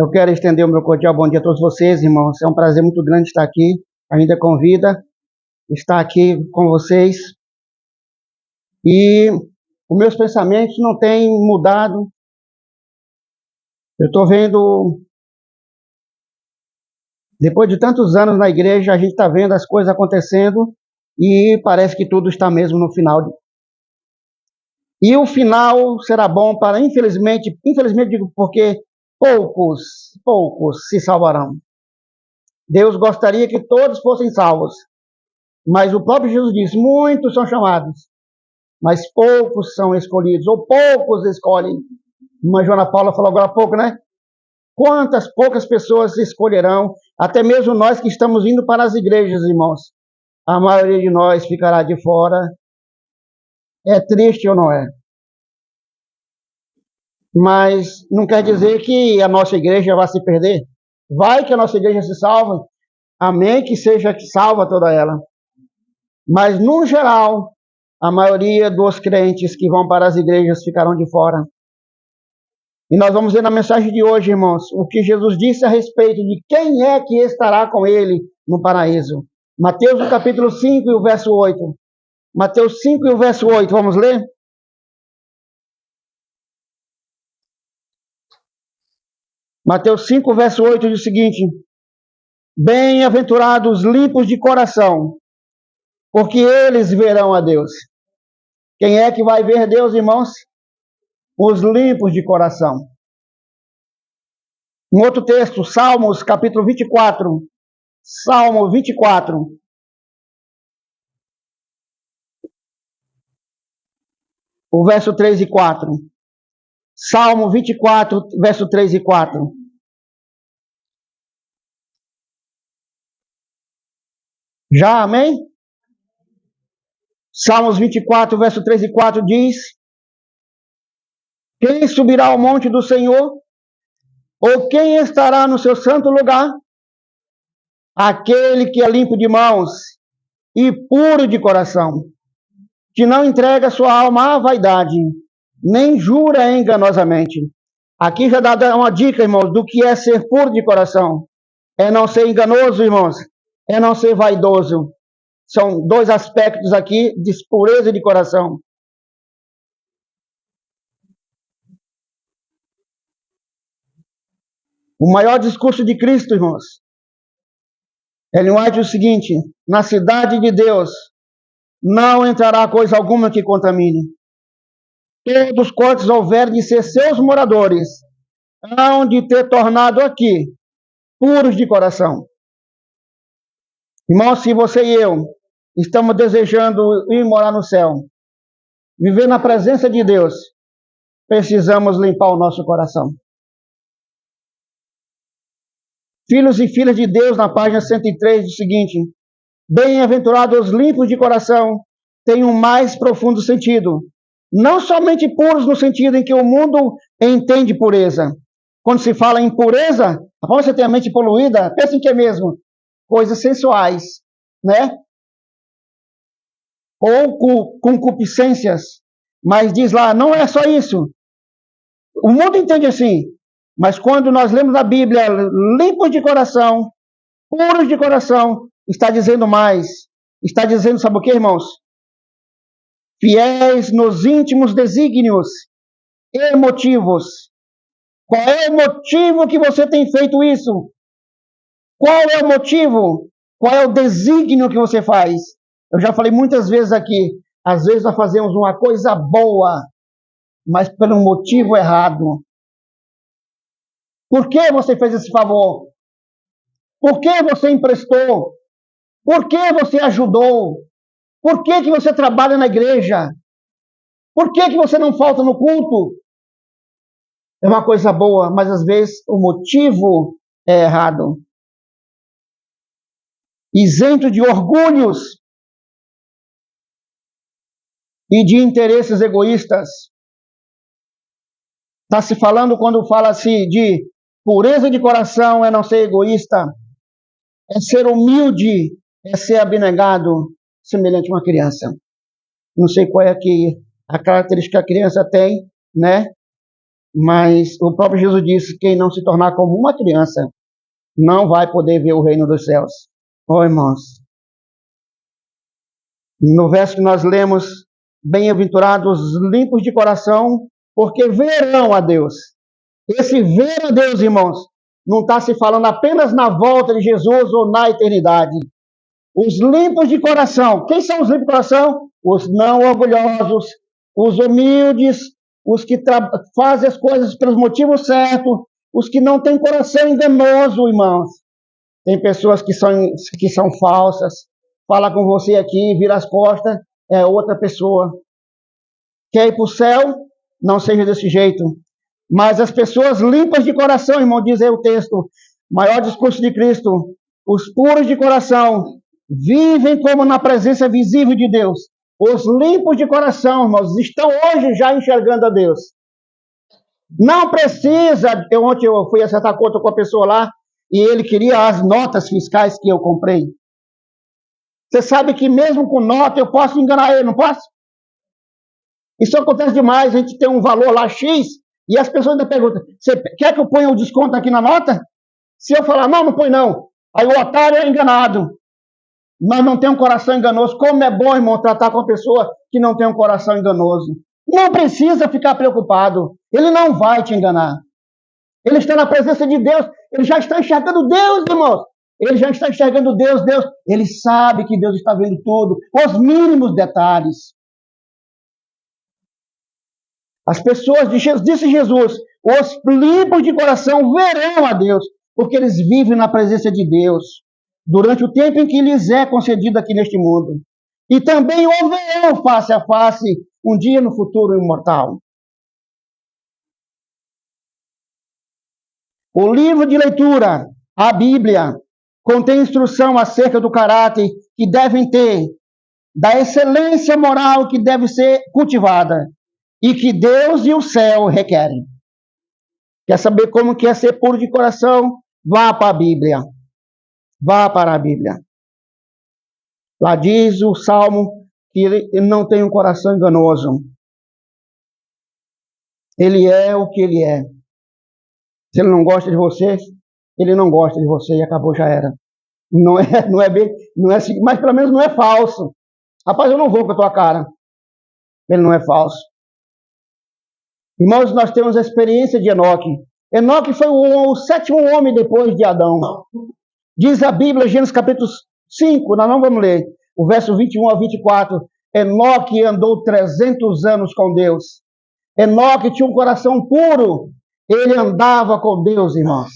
Eu quero estender o meu cordial bom dia a todos vocês, irmãos. É um prazer muito grande estar aqui. Ainda convida estar aqui com vocês. E os meus pensamentos não têm mudado. Eu estou vendo, depois de tantos anos na igreja, a gente está vendo as coisas acontecendo e parece que tudo está mesmo no final. E o final será bom para, infelizmente digo porque poucos se salvarão. Deus gostaria que todos fossem salvos, mas o próprio Jesus disse, muitos são chamados, mas poucos são escolhidos, ou poucos escolhem. Mas Joana Paula falou agora há pouco, né? Quantas poucas pessoas escolherão, até mesmo nós que estamos indo para as igrejas, irmãos. A maioria de nós ficará de fora. É triste ou não é? Mas não quer dizer que a nossa igreja vai se perder. Vai que a nossa igreja se salva. Amém, que seja salva toda ela. Mas, no geral, a maioria dos crentes que vão para as igrejas ficarão de fora. E nós vamos ver na mensagem de hoje, irmãos, o que Jesus disse a respeito de quem é que estará com ele no paraíso. Mateus, no capítulo 5 e o verso 8. Mateus 5 e o verso 8, vamos ler? Mateus 5, verso 8 diz o seguinte: bem-aventurados os limpos de coração, porque eles verão a Deus. Quem é que vai ver Deus, irmãos? Os limpos de coração. Um outro texto, Salmos, capítulo 24. Salmo 24. O verso 3 e 4. Salmo 24, verso 3 e 4. Já, amém? Salmos 24, verso 3 e 4 diz: quem subirá ao monte do Senhor? Ou quem estará no seu santo lugar? Aquele que é limpo de mãos e puro de coração, que não entrega sua alma à vaidade, nem jura enganosamente. Aqui já dá uma dica, irmãos, do que é ser puro de coração. É não ser enganoso, irmãos. É não ser vaidoso. São dois aspectos aqui de pureza de coração. O maior discurso de Cristo, irmãos. Ellen White diz o seguinte: na cidade de Deus não entrará coisa alguma que contamine. Todos quantos houverem de ser seus moradores hão de ter tornado aqui puros de coração. Irmãos, se você e eu estamos desejando ir morar no céu, viver na presença de Deus, precisamos limpar o nosso coração. Filhos e filhas de Deus, na página 103, diz o seguinte: bem-aventurados os limpos de coração, tem um mais profundo sentido. Não somente puros no sentido em que o mundo entende pureza. Quando se fala em pureza, você tem a mente poluída, pensa em que é mesmo? Coisas sensuais, né? Ou concupiscências. Mas diz lá, não é só isso. O mundo entende assim. Mas quando nós lemos a Bíblia, limpos de coração, puros de coração, está dizendo mais. Está dizendo, sabe o que, irmãos? Fiéis nos íntimos desígnios e motivos. Qual é o motivo que você tem feito isso? Qual é o motivo? Qual é o desígnio que você faz? Eu já falei muitas vezes aqui, às vezes nós fazemos uma coisa boa, mas pelo motivo errado. Por que você fez esse favor? Por que você emprestou? Por que você ajudou? Por que você trabalha na igreja? Por que você não falta no culto? É uma coisa boa, mas às vezes o motivo é errado. Isento de orgulhos e de interesses egoístas. Está se falando quando fala-se de pureza de coração, é não ser egoísta, é ser humilde, é ser abnegado, semelhante a uma criança. Não sei qual é a característica que a criança tem, né? Mas o próprio Jesus disse: quem não se tornar como uma criança não vai poder ver o reino dos céus. Oh, irmãos, no verso que nós lemos, bem-aventurados limpos de coração, porque verão a Deus. Esse ver a Deus, irmãos, não está se falando apenas na volta de Jesus ou na eternidade. Os limpos de coração. Quem são os limpos de coração? Os não orgulhosos, os humildes, os que fazem as coisas pelos motivos certos, os que não têm coração enganoso, irmãos. Tem pessoas que são falsas, fala com você aqui, vira as costas, é outra pessoa. Quer ir para o céu? Não seja desse jeito. Mas as pessoas limpas de coração, irmão, diz aí o texto, maior discurso de Cristo, os puros de coração, vivem como na presença visível de Deus. Os limpos de coração, irmãos, estão hoje já enxergando a Deus. Não precisa. Ontem eu fui acertar conta com a pessoa lá e ele queria as notas fiscais que eu comprei. Você sabe que mesmo com nota eu posso enganar ele, não posso? Isso acontece demais. A gente tem um valor lá X e as pessoas ainda perguntam: você quer que eu ponha o desconto aqui na nota? Se eu falar não, não põe não. Aí o otário é enganado. Mas não tem um coração enganoso. Como é bom, irmão, tratar com uma pessoa que não tem um coração enganoso. Não precisa ficar preocupado. Ele não vai te enganar. Ele está na presença de Deus. Ele já está enxergando Deus, irmãos. Ele já está enxergando Deus. Ele sabe que Deus está vendo tudo. Os mínimos detalhes. As pessoas, disse Jesus, os limpos de coração verão a Deus, porque eles vivem na presença de Deus durante o tempo em que lhes é concedido aqui neste mundo. E também o verão face a face, um dia no futuro imortal. O livro de leitura, a Bíblia, contém instrução acerca do caráter que devem ter, da excelência moral que deve ser cultivada e que Deus e o céu requerem. Quer saber como que é ser puro de coração? Vá para a Bíblia. Vá para a Bíblia. Lá diz o Salmo que ele não tem um coração enganoso. Ele é o que ele é. Se ele não gosta de você, ele não gosta de você e acabou, já era. Não é bem, não é assim, mas pelo menos não é falso. Rapaz, eu não vou com a tua cara. Ele não é falso. Irmãos, nós temos a experiência de Enoque. Enoque foi o sétimo homem depois de Adão. Diz a Bíblia, Gênesis capítulo 5, nós não vamos ler, o verso 21 a 24. Enoque andou 300 anos com Deus. Enoque tinha um coração puro. Ele andava com Deus, irmãos.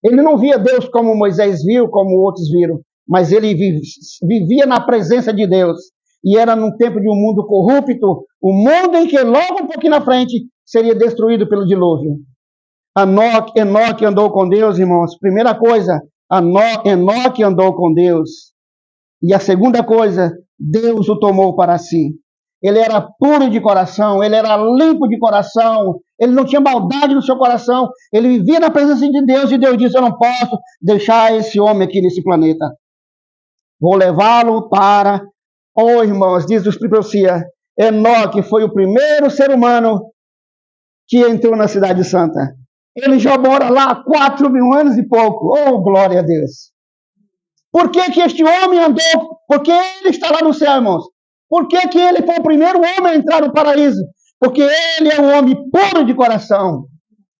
Ele não via Deus como Moisés viu, como outros viram, mas ele vivia na presença de Deus. E era num tempo de um mundo corrupto, um mundo em que logo um pouquinho na frente seria destruído pelo dilúvio. Enoque andou com Deus, irmãos. Primeira coisa, Enoque andou com Deus. E a segunda coisa, Deus o tomou para si. Ele era puro de coração, ele era limpo de coração, ele não tinha maldade no seu coração, ele vivia na presença de Deus, e Deus disse: eu não posso deixar esse homem aqui nesse planeta. Vou levá-lo para... Oh, irmãos, diz os profecia, Enoque foi o primeiro ser humano que entrou na Cidade Santa. Ele já mora lá há 4.000 anos e pouco. Oh, glória a Deus. Por que que este homem andou? Porque ele está lá no céu, irmãos. Por que que ele foi o primeiro homem a entrar no paraíso? Porque ele é um homem puro de coração,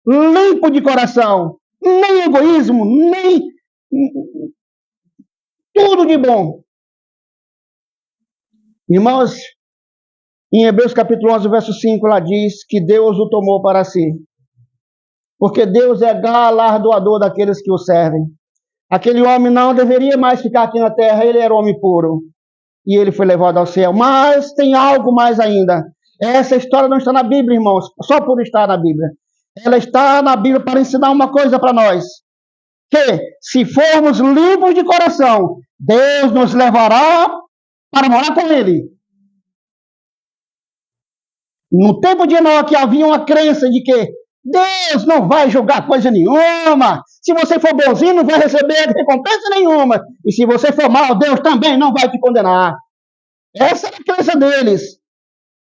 limpo de coração, nem egoísmo, nem tudo de bom. Irmãos, em Hebreus capítulo 11, verso 5, lá diz que Deus o tomou para si. Porque Deus é galardoador daqueles que o servem. Aquele homem não deveria mais ficar aqui na terra, ele era homem puro. E ele foi levado ao céu. Mas tem algo mais ainda. Essa história não está na Bíblia, irmãos, só por estar na Bíblia. Ela está na Bíblia para ensinar uma coisa para nós. Que se formos limpos de coração, Deus nos levará para morar com Ele. No tempo de Enoque havia uma crença de que Deus não vai julgar coisa nenhuma. Se você for bonzinho, não vai receber recompensa nenhuma. E se você for mal, Deus também não vai te condenar. Essa era a crença deles.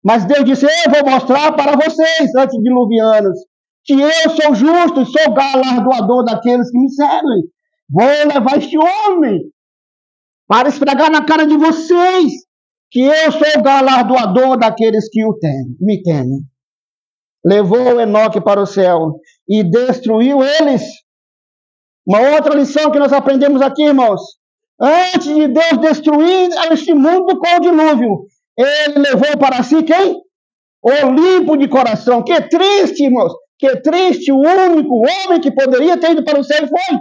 Mas Deus disse: eu vou mostrar para vocês, antediluvianos, que eu sou justo e sou galardoador daqueles que me servem. Vou levar este homem para esfregar na cara de vocês que eu sou galardoador daqueles que me temem. Levou Enoque para o céu e destruiu eles. Uma outra lição que nós aprendemos aqui, irmãos. Antes de Deus destruir este mundo com o dilúvio, ele levou para si quem? O limpo de coração. Que triste, irmãos. Que triste, o único homem que poderia ter ido para o céu foi.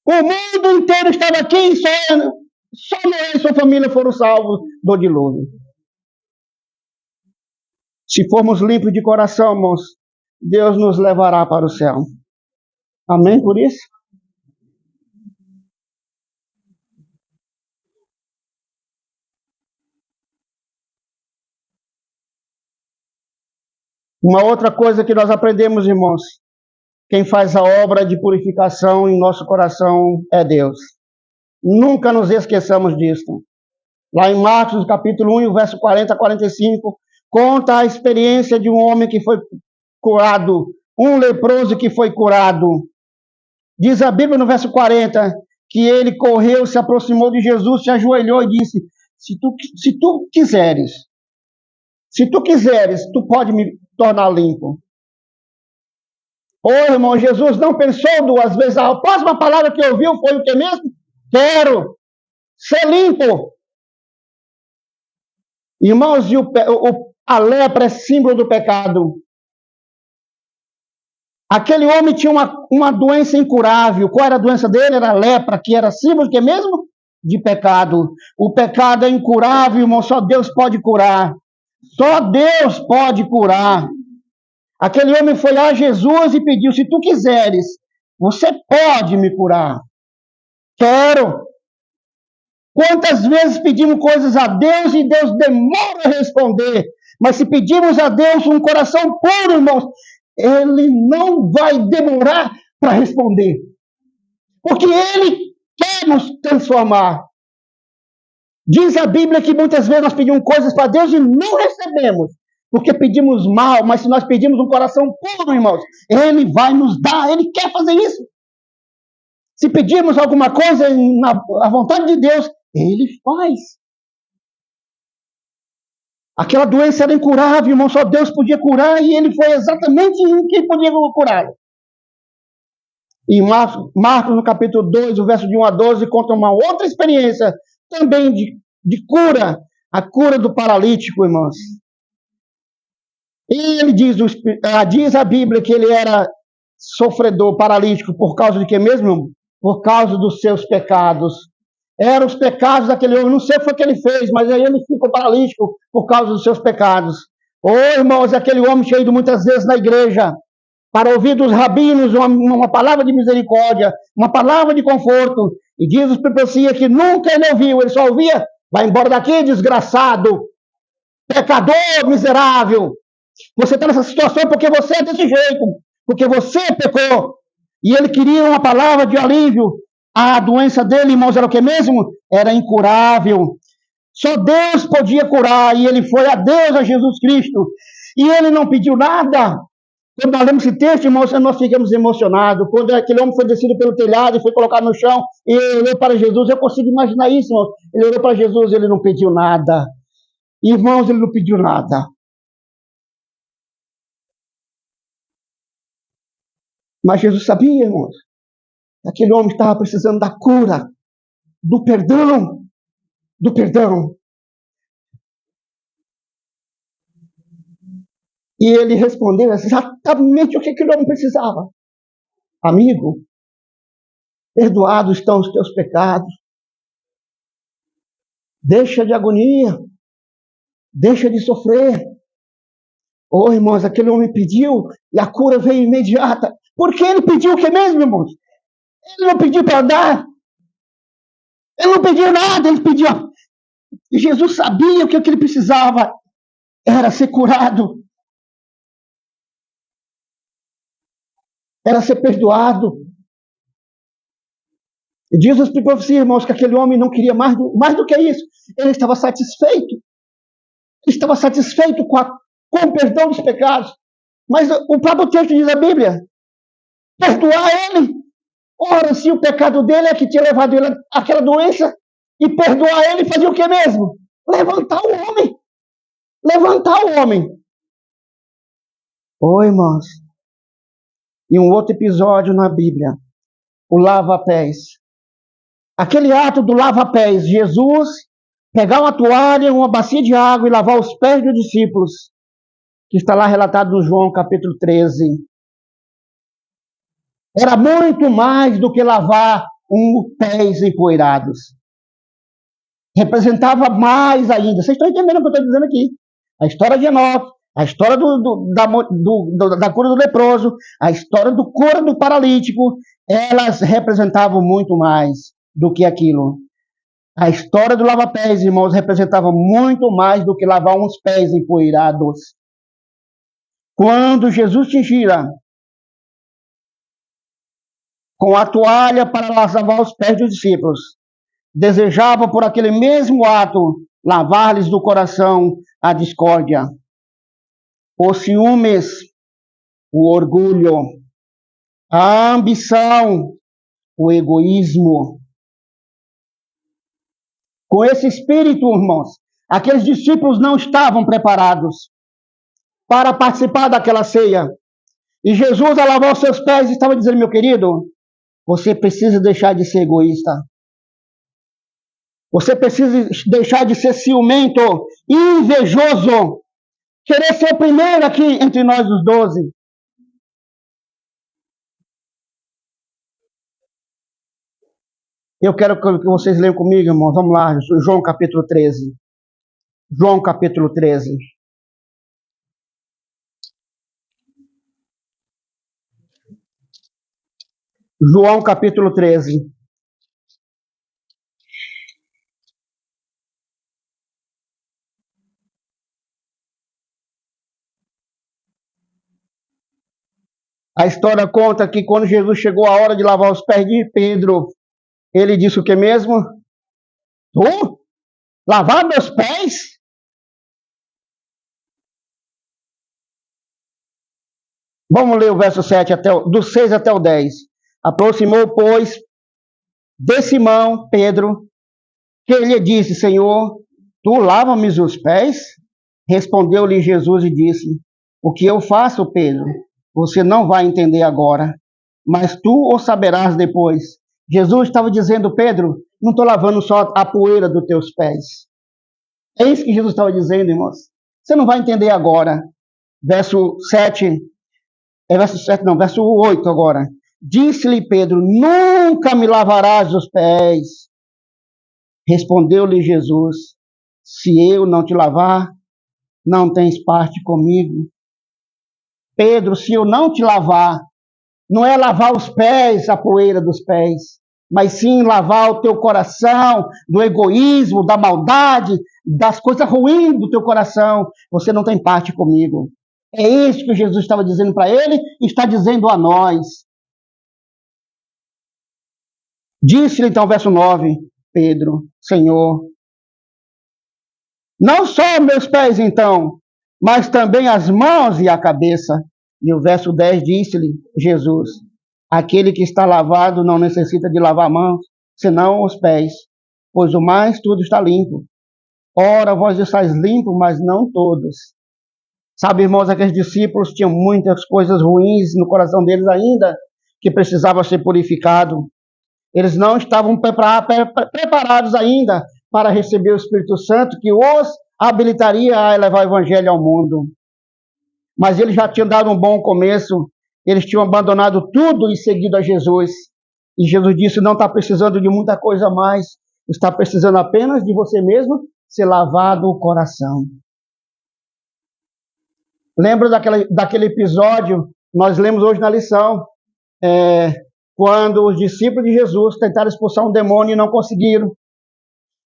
O mundo inteiro estava aqui e só Noé e sua família foram salvos do dilúvio. Se formos limpos de coração, irmãos, Deus nos levará para o céu. Amém por isso? Uma outra coisa que nós aprendemos, irmãos, quem faz a obra de purificação em nosso coração é Deus. Nunca nos esqueçamos disso. Lá em Marcos, capítulo 1, verso 40 a 45, conta a experiência de um homem que foi curado, um leproso que foi curado. Diz a Bíblia no verso 40, que ele correu, se aproximou de Jesus, se ajoelhou e disse, se tu quiseres, tu pode me tornar limpo. Ô irmão, Jesus não pensou duas vezes. A próxima palavra que ouviu foi o que mesmo? Quero ser limpo. Irmãos, a lepra é símbolo do pecado. Aquele homem tinha uma doença incurável. Qual era a doença dele? Era a lepra, que era símbolo de que mesmo? De pecado. O pecado é incurável, irmão, só Deus pode curar. Só Deus pode curar. Aquele homem foi lá a Jesus e pediu, se tu quiseres, você pode me curar. Quero. Quantas vezes pedimos coisas a Deus e Deus demora a responder. Mas se pedimos a Deus um coração puro, irmãos, Ele não vai demorar para responder. Porque Ele quer nos transformar. Diz a Bíblia que muitas vezes nós pedimos coisas para Deus e não recebemos. Porque pedimos mal, mas se nós pedimos um coração puro, irmãos, Ele vai nos dar, Ele quer fazer isso. Se pedirmos alguma coisa na vontade de Deus, Ele faz. Aquela doença era incurável, irmão, só Deus podia curar e Ele foi exatamente quem podia curá-lo. E Marcos, no capítulo 2, o verso de 1 a 12, conta uma outra experiência também de cura, a cura do paralítico, irmãos. E ele diz a Bíblia que ele era sofredor, paralítico, por causa de quê mesmo? Por causa dos seus pecados. Eram os pecados daquele homem, não sei o que foi que ele fez, mas aí ele ficou paralítico por causa dos seus pecados. Irmãos, aquele homem tinha ido muitas vezes na igreja para ouvir dos rabinos uma palavra de misericórdia, uma palavra de conforto. E diz os profecias que nunca ele ouviu, ele só ouvia, vai embora daqui, desgraçado, pecador miserável. Você está nessa situação porque você é desse jeito, porque você pecou. E ele queria uma palavra de alívio. A doença dele, irmãos, era o que mesmo? Era incurável. Só Deus podia curar, e ele foi a Deus, a Jesus Cristo. E ele não pediu nada. Quando nós lemos esse texto, irmãos, nós ficamos emocionados. Quando aquele homem foi descido pelo telhado e foi colocado no chão, e ele olhou para Jesus, eu consigo imaginar isso, irmãos. Ele olhou para Jesus, ele não pediu nada. Irmãos, ele não pediu nada. Mas Jesus sabia, irmãos, que aquele homem estava precisando da cura, do perdão, do perdão. E ele respondeu exatamente o que aquele homem precisava. Amigo, perdoados estão os teus pecados. Deixa de agonia. Deixa de sofrer. Irmãos, aquele homem pediu e a cura veio imediata. Por que ele pediu o que mesmo, irmãos? Ele não pediu para andar. Ele não pediu nada, ele pediu. E Jesus sabia que o que ele precisava era ser curado. Era ser perdoado. E diz as profecias, irmãos, que aquele homem não queria mais do que isso. Ele estava satisfeito. Ele estava satisfeito com com o perdão dos pecados. Mas o próprio texto diz a Bíblia, perdoar ele. Ora, se o pecado dele é que tinha levado ele àquela doença, e perdoar ele fazia o que mesmo? Levantar o homem. Levantar o homem. Oi, irmãos. E um outro episódio na Bíblia, o lava-pés. Aquele ato do lava-pés, Jesus pegar uma toalha, uma bacia de água e lavar os pés dos discípulos, que está lá relatado no João capítulo 13. Era muito mais do que lavar pés empoeirados. Representava mais ainda. Vocês estão entendendo o que eu estou dizendo aqui? A história de Enoque, a história da cura do leproso, a história do cura do paralítico, elas representavam muito mais do que aquilo. A história do lava-pés, irmãos, representava muito mais do que lavar uns pés empoeirados. Quando Jesus tingira com a toalha para lavar os pés dos discípulos, desejava por aquele mesmo ato lavar-lhes do coração a discórdia, os ciúmes, o orgulho, a ambição, o egoísmo. Com esse espírito, irmãos, aqueles discípulos não estavam preparados para participar daquela ceia. E Jesus, ao lavar os seus pés, estava dizendo, meu querido, você precisa deixar de ser egoísta. Você precisa deixar de ser ciumento, invejoso, querer ser o primeiro aqui entre nós os 12. Eu quero que vocês leiam comigo, irmãos. Vamos lá, João capítulo 13. João capítulo 13. João capítulo 13. A história conta que quando Jesus chegou a hora de lavar os pés de Pedro, ele disse o que mesmo? Tu? Lavar meus pés? Vamos ler o verso 7 do 6 até o 10. Aproximou, pois, de Simão, Pedro, que lhe disse, Senhor, tu lava-me os pés? Respondeu-lhe Jesus e disse, o que eu faço, Pedro, você não vai entender agora, mas tu o saberás depois. Jesus estava dizendo, Pedro, não estou lavando só a poeira dos teus pés. É isso que Jesus estava dizendo, irmãos. Você não vai entender agora. Verso 7, verso 8 agora. Disse-lhe Pedro, nunca me lavarás os pés. Respondeu-lhe Jesus, se eu não te lavar, não tens parte comigo. Pedro, se eu não te lavar, não é lavar os pés, a poeira dos pés, mas sim lavar o teu coração do egoísmo, da maldade, das coisas ruins do teu coração. Você não tem parte comigo. É isso que Jesus estava dizendo para ele e está dizendo a nós. Disse-lhe então, verso 9, Pedro, Senhor, não só meus pés então, mas também as mãos e a cabeça. E o verso 10 disse-lhe Jesus, aquele que está lavado não necessita de lavar mãos, senão os pés, pois o mais tudo está limpo. Ora, vós estáis limpos, mas não todos. Sabe, irmãos, aqueles discípulos tinham muitas coisas ruins no coração deles ainda, que precisavam ser purificado. Eles não estavam preparados ainda para receber o Espírito Santo, que os habilitaria a levar o Evangelho ao mundo. Mas eles já tinham dado um bom começo, eles tinham abandonado tudo e seguido a Jesus. E Jesus disse, não está precisando de muita coisa a mais, está precisando apenas de você mesmo ser lavado o coração. Lembra daquele episódio, nós lemos hoje na lição, quando os discípulos de Jesus tentaram expulsar um demônio e não conseguiram.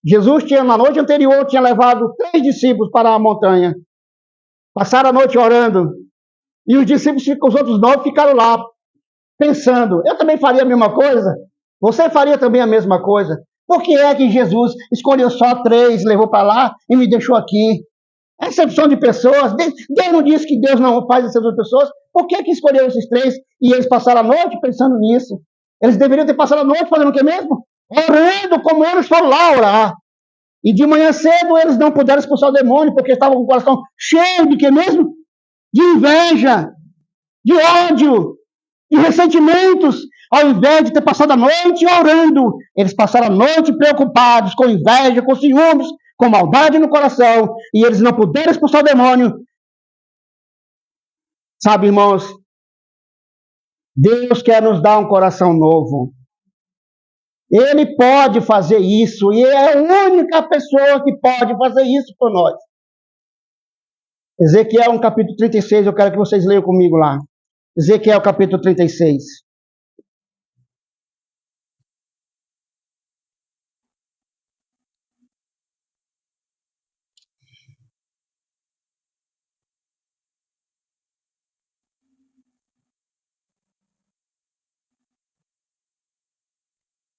Jesus na noite anterior, tinha levado 3 discípulos para a montanha. Passaram a noite orando. E os discípulos, os outros 9, ficaram lá, pensando, eu também faria a mesma coisa? Você faria também a mesma coisa? Por que é que Jesus escolheu só 3, levou para lá e me deixou aqui? Acepção de pessoas. Deus não disse que Deus não faz acepção de pessoas. Por que escolheu esses três e eles passaram a noite pensando nisso? Eles deveriam ter passado a noite fazendo o que mesmo? Orando como eles foram lá orar. E de manhã cedo eles não puderam expulsar o demônio porque estavam com o coração cheio de que mesmo? De inveja, de ódio, de ressentimentos. Ao invés de ter passado a noite orando, eles passaram a noite preocupados, com inveja, com ciúmes, com maldade no coração, e eles não puderam expulsar o demônio. Sabe, irmãos, Deus quer nos dar um coração novo. Ele pode fazer isso, e é a única pessoa que pode fazer isso por nós. Ezequiel, capítulo 36, eu quero que vocês leiam comigo lá. Ezequiel, capítulo 36.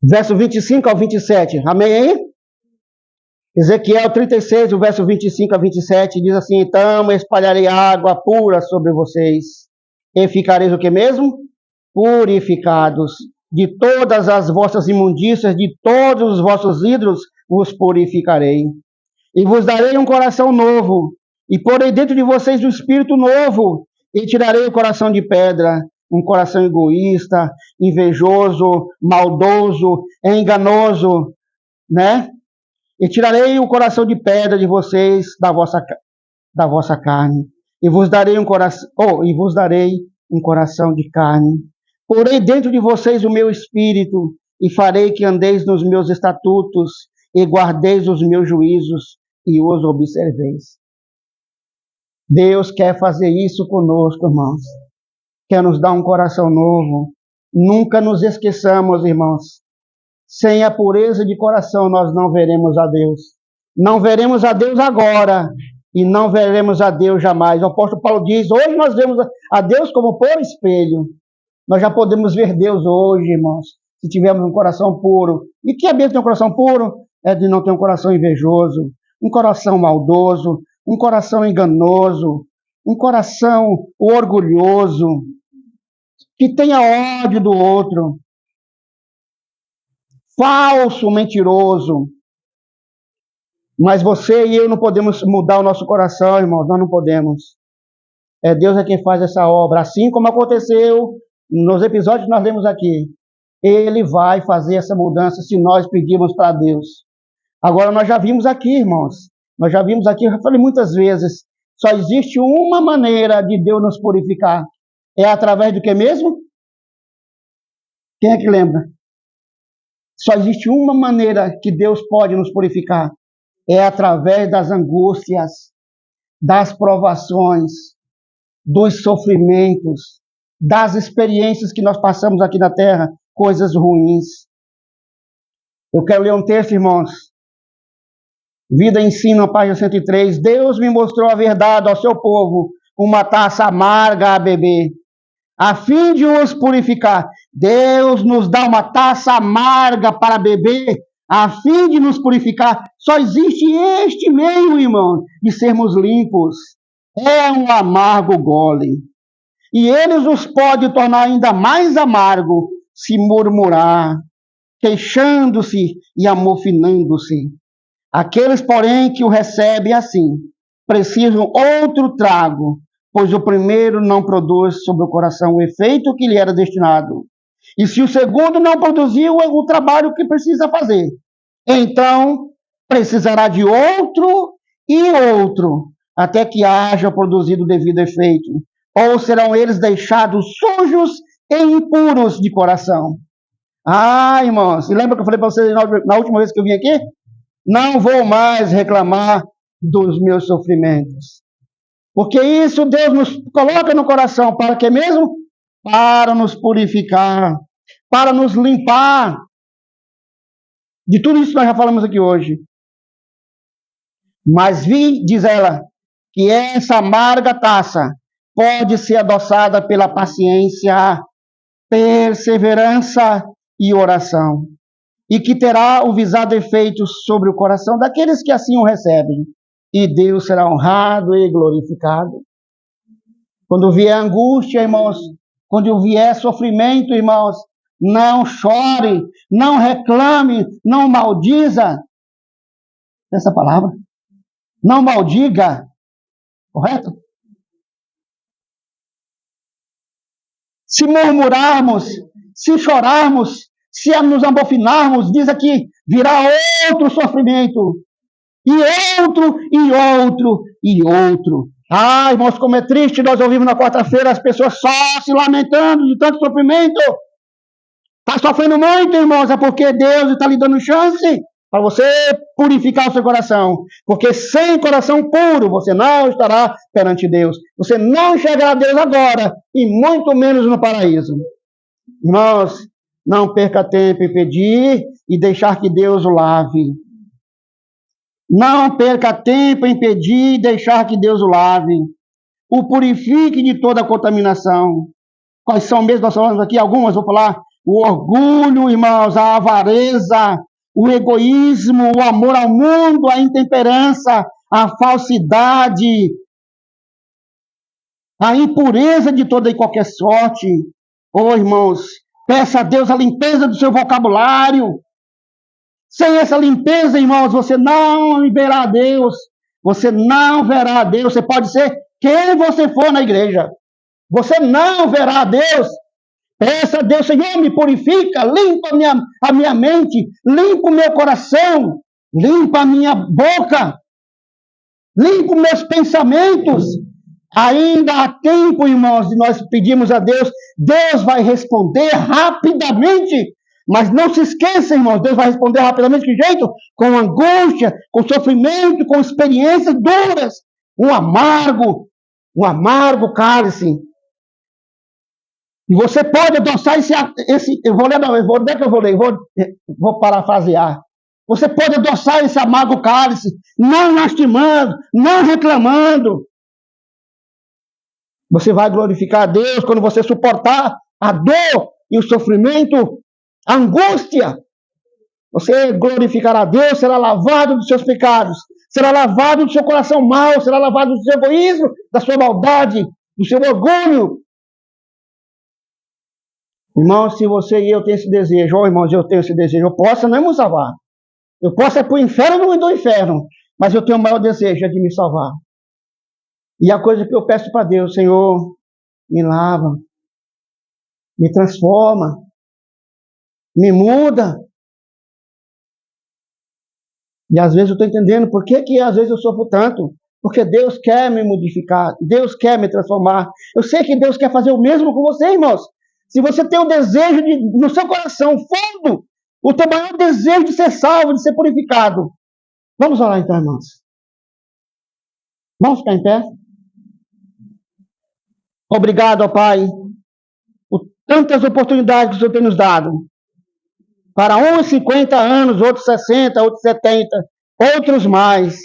Verso 25 ao 27. Amém aí? Ezequiel 36, o verso 25 a 27, diz assim: então espalharei água pura sobre vocês, e ficareis o que mesmo? Purificados. De todas as vossas imundícias, de todos os vossos ídolos, vos purificarei. E vos darei um coração novo, e porei dentro de vocês um espírito novo, e tirarei o coração de pedra, um coração egoísta, invejoso, maldoso, enganoso, né? E tirarei o coração de pedra de vocês da vossa carne, e vos darei um coração de carne. Porei dentro de vocês o meu espírito, e farei que andeis nos meus estatutos, e guardeis os meus juízos, e os observeis. Deus quer fazer isso conosco, irmãos. Quer nos dar um coração novo. Nunca nos esqueçamos, irmãos. Sem a pureza de coração, nós não veremos a Deus. Não veremos a Deus agora, e não veremos a Deus jamais. O apóstolo Paulo diz, hoje nós vemos a Deus como por espelho. Nós já podemos ver Deus hoje, irmãos, se tivermos um coração puro. E que é bem ter um coração puro? É de não ter um coração invejoso, um coração maldoso, um coração enganoso, um coração orgulhoso, que tenha ódio do outro, falso, mentiroso. Mas você e eu não podemos mudar o nosso coração, irmãos, nós não podemos. É Deus é quem faz essa obra, assim como aconteceu nos episódios que nós lemos aqui. Ele vai fazer essa mudança se nós pedirmos para Deus. Agora, nós já vimos aqui, irmãos, eu já falei muitas vezes, só existe uma maneira de Deus nos purificar. É através do que mesmo? Quem é que lembra? Só existe uma maneira que Deus pode nos purificar. É através das angústias, das provações, dos sofrimentos, das experiências que nós passamos aqui na terra, coisas ruins. Eu quero ler um texto, irmãos. Vida e Ensino, página 103. Deus me mostrou a verdade ao seu povo, uma taça amarga a beber, a fim de os purificar. Deus nos dá uma taça amarga para beber, a fim de nos purificar. Só existe este meio, irmão, de sermos limpos. É um amargo gole. E ele os pode tornar ainda mais amargo se murmurar, queixando-se e amofinando-se. Aqueles, porém, que o recebem assim, precisam outro trago, pois o primeiro não produz sobre o coração o efeito que lhe era destinado. E se o segundo não produziu o trabalho que precisa fazer, então precisará de outro e outro, até que haja produzido o devido efeito. Ou serão eles deixados sujos e impuros de coração. Ah, irmãos, lembra que eu falei para vocês na última vez que eu vim aqui? Não vou mais reclamar dos meus sofrimentos. Porque isso Deus nos coloca no coração para que mesmo? Para nos purificar, para nos limpar. De tudo isso nós já falamos aqui hoje. Mas diz ela, que essa amarga taça pode ser adoçada pela paciência, perseverança e oração, e que terá o visado efeito sobre o coração daqueles que assim o recebem. e Deus será honrado e glorificado. Quando vier angústia, irmãos, quando vier sofrimento, irmãos, não chore, não reclame, não maldiza. Essa palavra. Não maldiga. Correto? Se murmurarmos, se chorarmos, se nos amofinarmos, diz aqui, virá outro sofrimento. E outro, e outro, e outro. Ah, irmãos, como é triste nós ouvimos na quarta-feira as pessoas só se lamentando de tanto sofrimento. Está sofrendo muito, irmãos, é porque Deus está lhe dando chance para você purificar o seu coração. Porque sem coração puro você não estará perante Deus. Você não chegará a Deus agora, e muito menos no paraíso. Irmãos, não perca tempo em pedir e deixar que Deus o lave. Não perca tempo em pedir e deixar que Deus o lave. O purifique de toda a contaminação. Quais são mesmo? Nós falamos aqui algumas, vou falar. O orgulho, irmãos, a avareza, o egoísmo, o amor ao mundo, a intemperança, a falsidade, a impureza de toda e qualquer sorte. Oh, irmãos, peça a Deus a limpeza do seu vocabulário. Sem essa limpeza, irmãos, você não verá a Deus. Você não verá a Deus. Você pode ser quem você for na igreja. Você não verá a Deus. Peça a Deus, Senhor, me purifica, limpa a minha mente, limpa o meu coração, limpa a minha boca, limpa os meus pensamentos. Ainda há tempo, irmãos, de nós pedimos a Deus, Deus vai responder rapidamente. Mas não se esqueça, irmãos, Deus vai responder rapidamente de que jeito? Com angústia, com sofrimento, com experiências duras. Um amargo cálice. E você pode adoçar vou parafrasear. Você pode adoçar esse amargo cálice, não lastimando, não reclamando. Você vai glorificar a Deus quando você suportar a dor e o sofrimento, a angústia. Você glorificará a Deus, será lavado dos seus pecados, será lavado do seu coração mau, será lavado do seu egoísmo, da sua maldade, do seu orgulho. Irmãos, se você e eu temos esse desejo, irmãos, eu tenho esse desejo, eu posso não me salvar. Eu posso ir para o inferno e do inferno, mas eu tenho o maior desejo de me salvar. E a coisa que eu peço para Deus, Senhor, me lava, me transforma, me muda. E às vezes eu estou entendendo por que às vezes eu sofro tanto. Porque Deus quer me modificar, Deus quer me transformar. Eu sei que Deus quer fazer o mesmo com você, irmãos. Se você tem o desejo no seu coração, fundo, o teu maior desejo de ser salvo, de ser purificado. Vamos orar então, irmãos. Vamos ficar em pé? Obrigado, ó Pai, por tantas oportunidades que o Senhor tem nos dado. Para uns 50 anos, outros 60, outros 70, outros mais.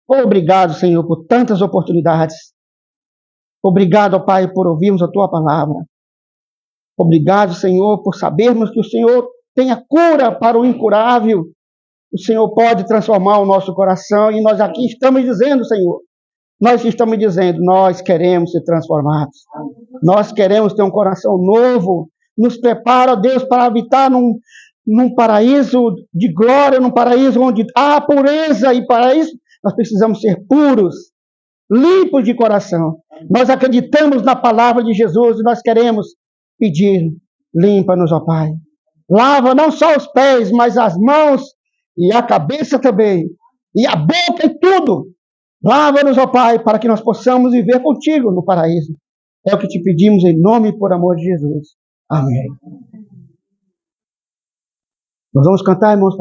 Obrigado, Senhor, por tantas oportunidades. Obrigado, ó Pai, por ouvirmos a Tua palavra. Obrigado, Senhor, por sabermos que o Senhor tem a cura para o incurável. O Senhor pode transformar o nosso coração e nós aqui estamos dizendo, Senhor, nós queremos ser transformados. Nós queremos ter um coração novo. Nos prepara, Deus, para habitar num paraíso de glória, num paraíso onde há pureza, e para isso nós precisamos ser puros, limpos de coração. Nós acreditamos na palavra de Jesus e nós queremos pedir, limpa-nos, ó Pai. Lava não só os pés, mas as mãos e a cabeça também, e a boca e tudo. Lava-nos, ó Pai, para que nós possamos viver contigo no paraíso. É o que te pedimos em nome e por amor de Jesus. Amém. Nós vamos cantar, irmãos.